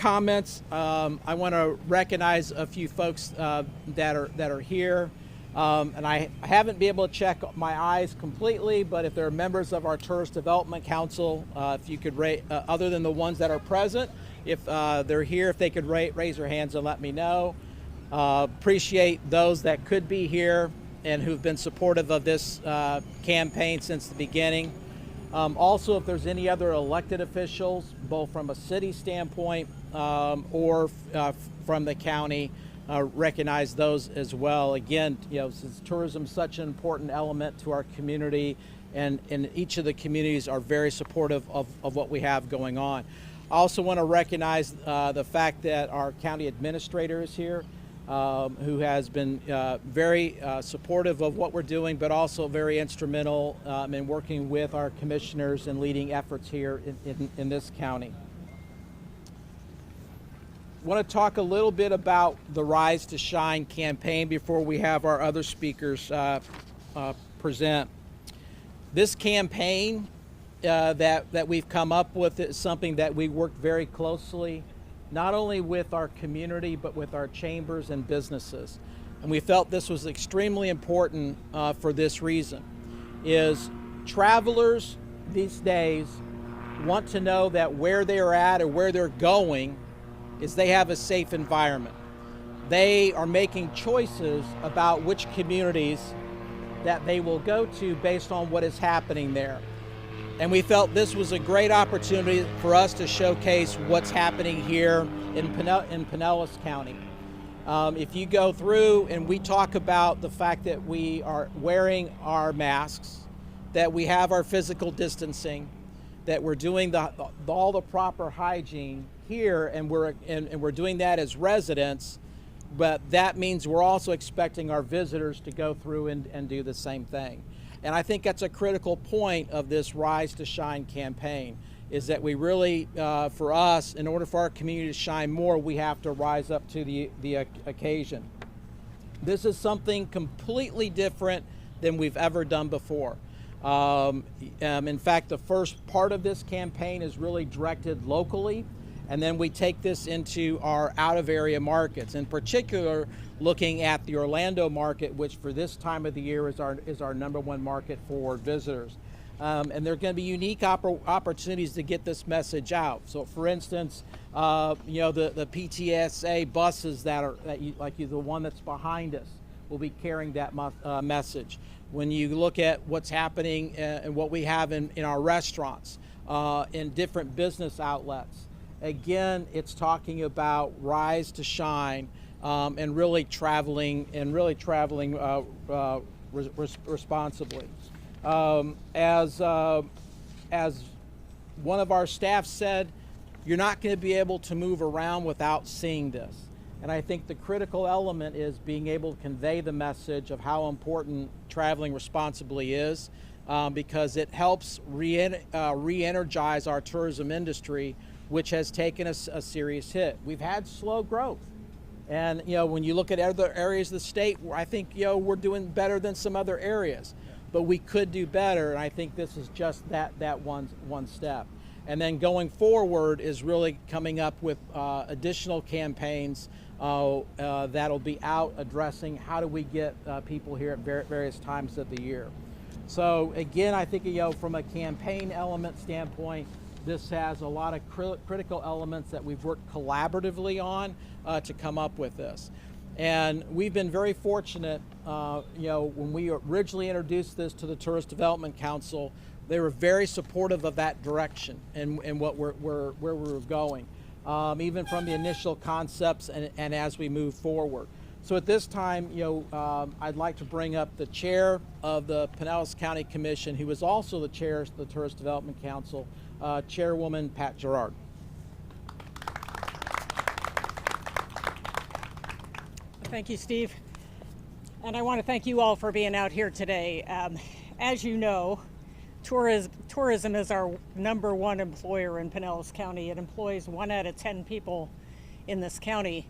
Comments. I want to recognize a few folks that are here, and I haven't been able to check my eyes completely. But if there are members of our Tourist Development Council, if you could rate, other than the ones that are present, if they're here, if they could raise their hands and let me know. Appreciate those that could be here and who've been supportive of this campaign since the beginning. Also, if there's any other elected officials, both from a city standpoint or from the county, recognize those as well. Again, since tourism is such an important element to our community, and each of the communities are very supportive of what we have going on. I also want to recognize the fact that our county administrator is here, who has been very supportive of what we're doing, but also very instrumental in working with our commissioners and leading efforts here in this county. I want to talk a little bit about the Rise to Shine campaign before we have our other speakers present. This campaign that we've come up with is something that we worked very closely not only with our community, but with our chambers and businesses. And we felt this was extremely important for this reason, is travelers these days want to know that where they're at or where they're going is they have a safe environment. They are making choices about which communities that they will go to based on what is happening there. And we felt this was a great opportunity for us to showcase what's happening here in Pinellas County. If you go through and we talk about the fact that we are wearing our masks, that we have our physical distancing, that we're doing all the proper hygiene here, and we're doing that as residents, but that means we're also expecting our visitors to go through and do the same thing. And I think that's a critical point of this Rise to Shine campaign, is that we really, for us, in order for our community to shine more, we have to rise up to the occasion. This is something completely different than we've ever done before. In fact, the first part of this campaign is really directed locally, and then we take this into our out-of-area markets, in particular looking at the Orlando market, which for this time of the year is our #1 market for visitors. And there are going to be unique opportunities to get this message out. So, for instance, the PTSA buses like the one that's behind us will be carrying that message. When you look at what's happening and what we have in our restaurants, in different business outlets, again, it's talking about Rise to Shine and really traveling responsibly. As one of our staff said, you're not going to be able to move around without seeing this. And I think the critical element is being able to convey the message of how important traveling responsibly is, because it helps re-energize our tourism industry, which has taken a serious hit. We've had slow growth. And when you look at other areas of the state, I think we're doing better than some other areas, but we could do better. And I think this is just that one step. And then going forward is really coming up with additional campaigns that'll be out addressing how do we get people here at various times of the year. So again, I think from a campaign element standpoint, this has a lot of critical elements that we've worked collaboratively on to come up with this. And we've been very fortunate, when we originally introduced this to the Tourist Development Council, they were very supportive of that direction and where we were going, even from the initial concepts and as we move forward. So at this time, I'd like to bring up the chair of the Pinellas County Commission, who is also the chair of the Tourist Development Council, Chairwoman Pat Gerard. Thank you, Steve. And I want to thank you all for being out here today. As you know, tourism is our #1 employer in Pinellas County. It employs 1 out of 10 people in this county,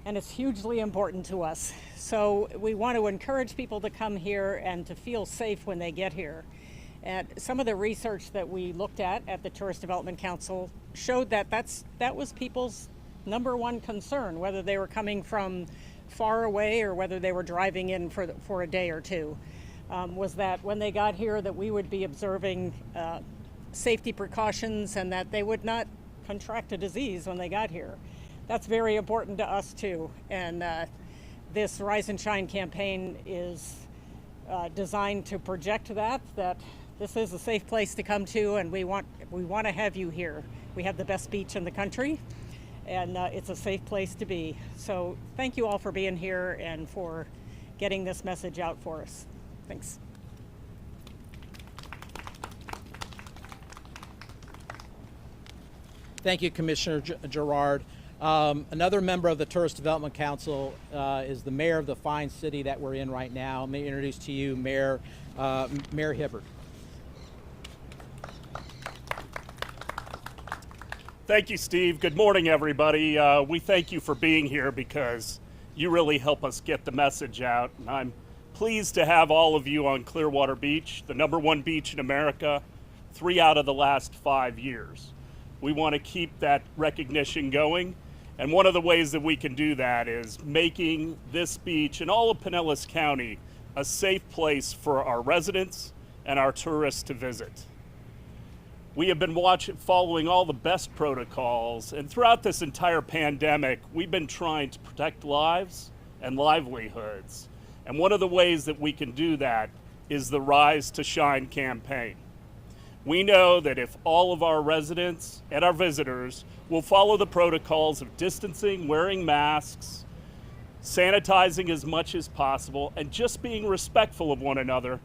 and it's hugely important to us. So we want to encourage people to come here and to feel safe when they get here. And some of the research that we looked at the Tourist Development Council showed that that was people's number one concern, whether they were coming from far away or whether they were driving in for a day or two, was that when they got here that we would be observing safety precautions and that they would not contract a disease when they got here. That's very important to us too. And this Rise and Shine campaign is designed to project that this is a safe place to come to, and we want to have you here. We have the best beach in the country, and it's a safe place to be. So thank you all for being here and for getting this message out for us. Thanks. Thank you, Commissioner Gerard. Another member of the Tourist Development Council is the mayor of the fine city that we're in right now. Let me introduce to you Mayor Hibbert. Thank you, Steve. Good morning, everybody. We thank you for being here because you really help us get the message out. And I'm pleased to have all of you on Clearwater Beach, the #1 beach in America, 3 out of the last 5 years. We want to keep that recognition going. And one of the ways that we can do that is making this beach and all of Pinellas County a safe place for our residents and our tourists to visit. We have been following all the best protocols, and throughout this entire pandemic, we've been trying to protect lives and livelihoods. And one of the ways that we can do that is the Rise to Shine campaign. We know that if all of our residents and our visitors will follow the protocols of distancing, wearing masks, sanitizing as much as possible, and just being respectful of one another,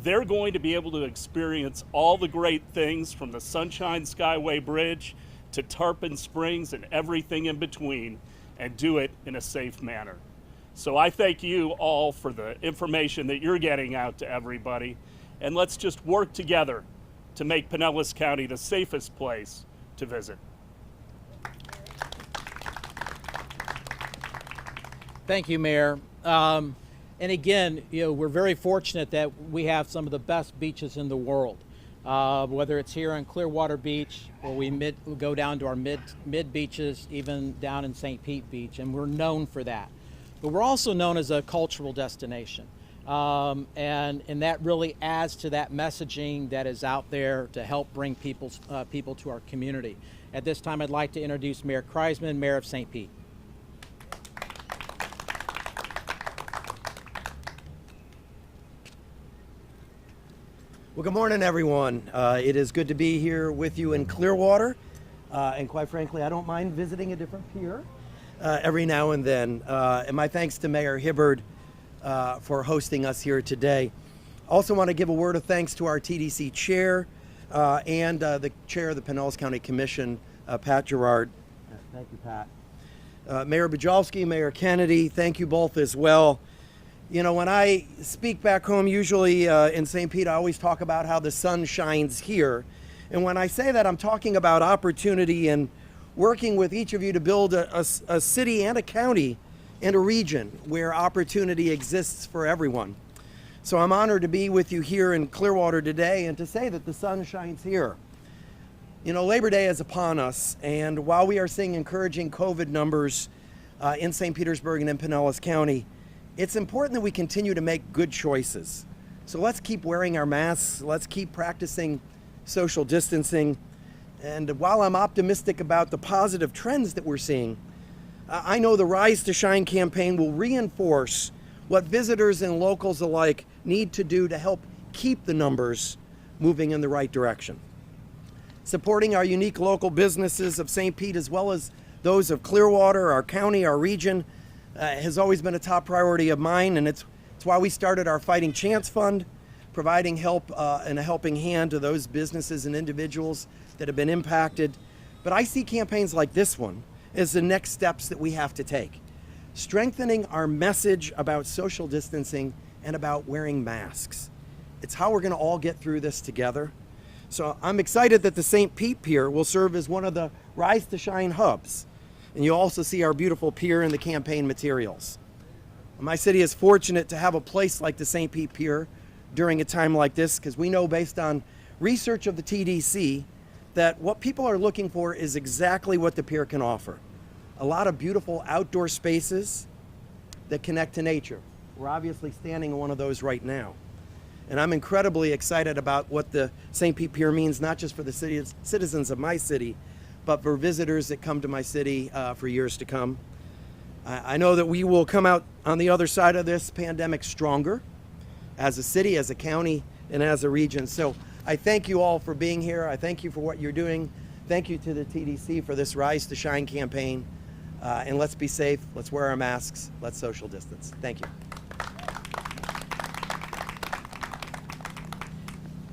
they're going to be able to experience all the great things from the Sunshine Skyway Bridge to Tarpon Springs and everything in between, and do it in a safe manner. So I thank you all for the information that you're getting out to everybody, and let's just work together to make Pinellas County the safest place to visit. Thank you, Mayor. And again, we're very fortunate that we have some of the best beaches in the world. Whether it's here on Clearwater Beach, or we go down to our mid beaches, even down in St. Pete Beach, and we're known for that. But we're also known as a cultural destination. And that really adds to that messaging that is out there to help bring people to our community. At this time, I'd like to introduce Mayor Kreisman, Mayor of St. Pete. Well, good morning, everyone. It is good to be here with you in Clearwater. And quite frankly, I don't mind visiting a different pier every now and then. And my thanks to Mayor Hibbert for hosting us here today. Also want to give a word of thanks to our TDC chair and the chair of the Pinellas County Commission, Pat Gerard. Thank you, Pat. Mayor Bajolski, Mayor Kennedy, thank you both as well. You know, when I speak back home, usually in St. Pete, I always talk about how the sun shines here. And when I say that, I'm talking about opportunity and working with each of you to build a city and a county and a region where opportunity exists for everyone. So I'm honored to be with you here in Clearwater today and to say that the sun shines here. You know, Labor Day is upon us, and while we are seeing encouraging COVID numbers in St. Petersburg and in Pinellas County, it's important that we continue to make good choices. So let's keep wearing our masks, let's keep practicing social distancing, and while I'm optimistic about the positive trends that we're seeing, I know the Rise to Shine campaign will reinforce what visitors and locals alike need to do to help keep the numbers moving in the right direction. Supporting our unique local businesses of St. Pete as well as those of Clearwater, our county, our region, has always been a top priority of mine, and it's why we started our Fighting Chance Fund, providing help and a helping hand to those businesses and individuals that have been impacted. But I see campaigns like this one as the next steps that we have to take. Strengthening our message about social distancing and about wearing masks. It's how we're gonna all get through this together. So I'm excited that the St. Pete Pier will serve as one of the Rise to Shine hubs. And you'll also see our beautiful pier in the campaign materials. My city is fortunate to have a place like the St. Pete Pier during a time like this, because we know based on research of the TDC that what people are looking for is exactly what the pier can offer. A lot of beautiful outdoor spaces that connect to nature. We're obviously standing in one of those right now. And I'm incredibly excited about what the St. Pete Pier means, not just for the citizens of my city, but for visitors that come to my city for years to come. I know that we will come out on the other side of this pandemic stronger as a city, as a county, and as a region. So I thank you all for being here. I thank you for what you're doing. Thank you to the TDC for this Rise to Shine campaign. And let's be safe. Let's wear our masks. Let's social distance. Thank you.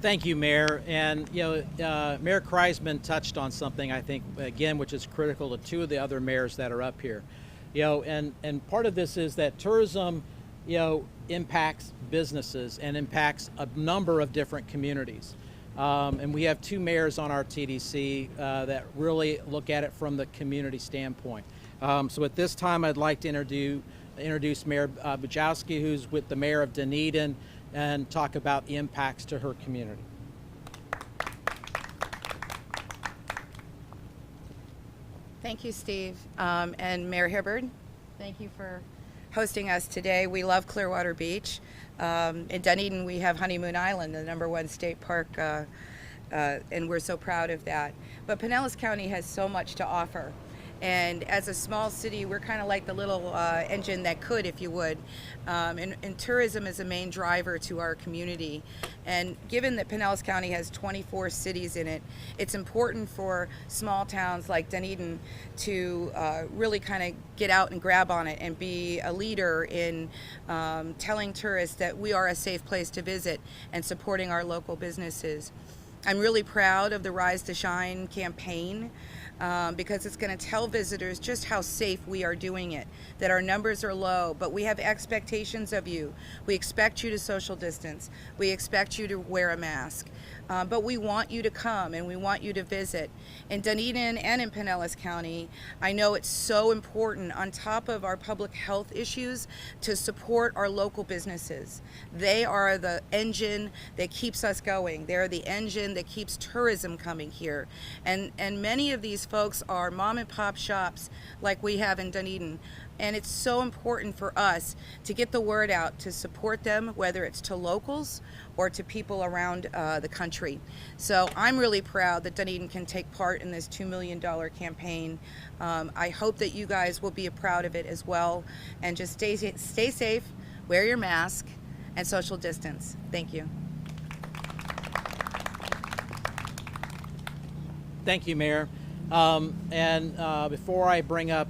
Thank you, Mayor. And Mayor Kreisman touched on something, I think, again, which is critical to two of the other mayors that are up here. And part of this is that tourism, impacts businesses and impacts a number of different communities. And we have two mayors on our TDC that really look at it from the community standpoint. So at this time, I'd like to introduce Mayor Bujowski, who's with the mayor of Dunedin, and talk about the impacts to her community. Thank you, Steve. And Mayor Hibbert, thank you for hosting us today. We love Clearwater Beach. In Dunedin, we have Honeymoon Island, the #1 state park, and we're so proud of that. But Pinellas County has so much to offer. And as a small city, we're kind of like the little engine that could, if you would. And tourism is a main driver to our community. And given that Pinellas County has 24 cities in it, it's important for small towns like Dunedin to really kind of get out and grab on it and be a leader in telling tourists that we are a safe place to visit and supporting our local businesses. I'm really proud of the Rise to Shine campaign. Because it's going to tell visitors just how safe we are doing it, that our numbers are low, but we have expectations of you. We expect you to social distance. We expect you to wear a mask. But we want you to come and we want you to visit. In Dunedin and in Pinellas County, I know it's so important, on top of our public health issues, to support our local businesses. They are the engine that keeps us going. They're the engine that keeps tourism coming here. And many of these folks are mom and pop shops like we have in Dunedin. And it's so important for us to get the word out to support them, whether it's to locals or to people around the country. So I'm really proud that Dunedin can take part in this $2 million campaign. I hope that you guys will be proud of it as well. And just stay safe, wear your mask, and social distance. Thank you. Thank you, Mayor. Before I bring up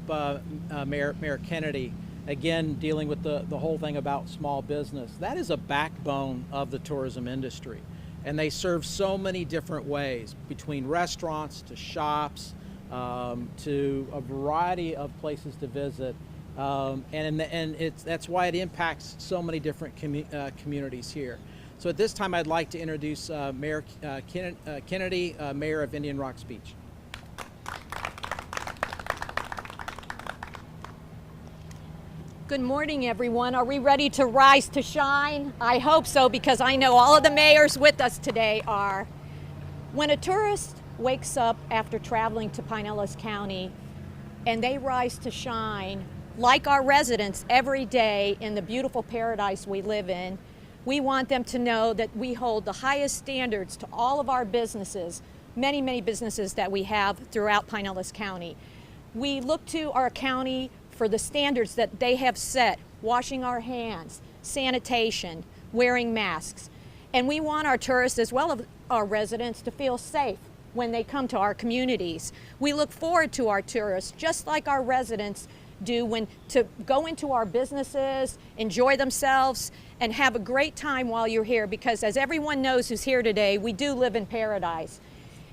Mayor Kennedy, again, dealing with the whole thing about small business, that is a backbone of the tourism industry. And they serve so many different ways, between restaurants to shops to a variety of places to visit. That's why it impacts so many different communities here. So at this time, I'd like to introduce Mayor Kennedy, Mayor of Indian Rocks Beach. Good morning, everyone. Are we ready to rise to shine? I hope so, because I know all of the mayors with us today are. When a tourist wakes up after traveling to Pinellas County and they rise to shine, like our residents every day in the beautiful paradise we live in, we want them to know that we hold the highest standards to all of our businesses, many, many businesses that we have throughout Pinellas County. We look to our county for the standards that they have set: washing our hands, sanitation, wearing masks. And we want our tourists, as well as our residents, to feel safe when they come to our communities. We look forward to our tourists, just like our residents do, to go into our businesses, enjoy themselves, and have a great time while you're here, because as everyone knows who's here today, we do live in paradise.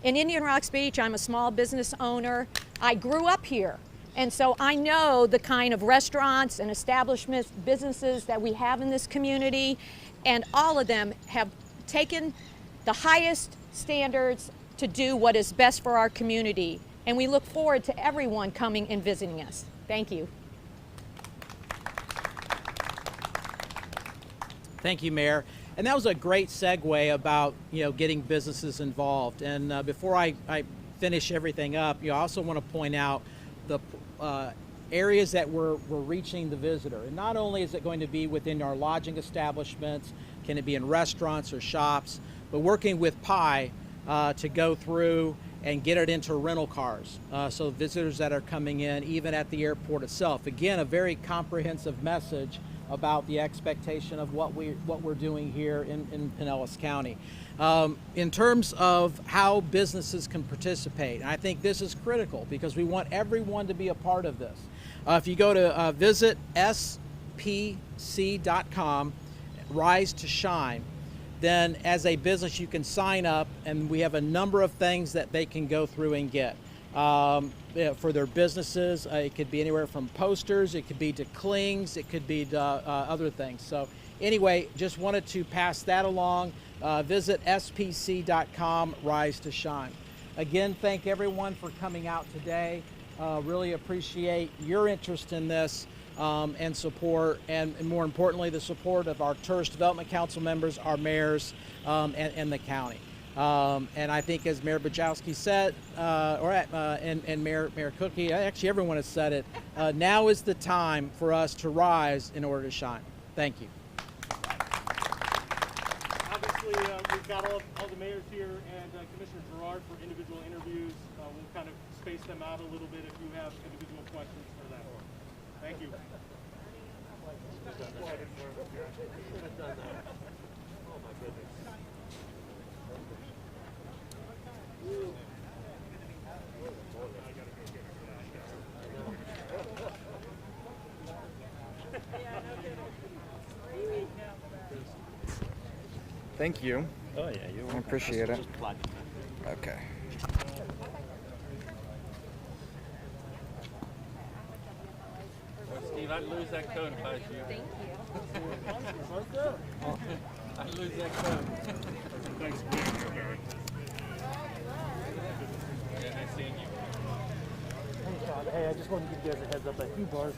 In Indian Rocks Beach, I'm a small business owner. I grew up here. And so I know the kind of restaurants and establishments, businesses that we have in this community, and all of them have taken the highest standards to do what is best for our community. And we look forward to everyone coming and visiting us. Thank you. Thank you, Mayor. And that was a great segue about, getting businesses involved. And before I finish everything up, I also want to point out the areas that we're reaching the visitor. And not only is it going to be within our lodging establishments, can it be in restaurants or shops, but working with PI to go through and get it into rental cars. So visitors that are coming in, even at the airport itself. Again, a very comprehensive message about the expectation of what we're doing here in Pinellas County. In terms of how businesses can participate, and I think this is critical because we want everyone to be a part of this. If you go to visit spc.com, Rise to Shine, then as a business you can sign up, and we have a number of things that they can go through and get. For their businesses, it could be anywhere from posters, it could be to clings, it could be to, other things. So anyway, just wanted to pass that along. Visit spc.com, Rise to Shine. Again, thank everyone for coming out today. Really appreciate your interest in this and support, and more importantly, the support of our Tourist Development Council members, our mayors, and the county. And I think, as Mayor Bajowski said, and Mayor Cookie, actually everyone has said it, now is the time for us to rise in order to shine. Thank you. Obviously, we've got all the mayors here and Commissioner Gerard for individual interviews. We'll kind of space them out a little bit if you have individual questions for that. Thank you. Thank you. Oh yeah, I appreciate it. Okay. Steve, I'd lose that code if I was you. Thank you. I'd lose that code. Thanks for being here, Barry. Yeah, nice seeing you. Hey, I just wanted to give you guys a heads up. A few bars up.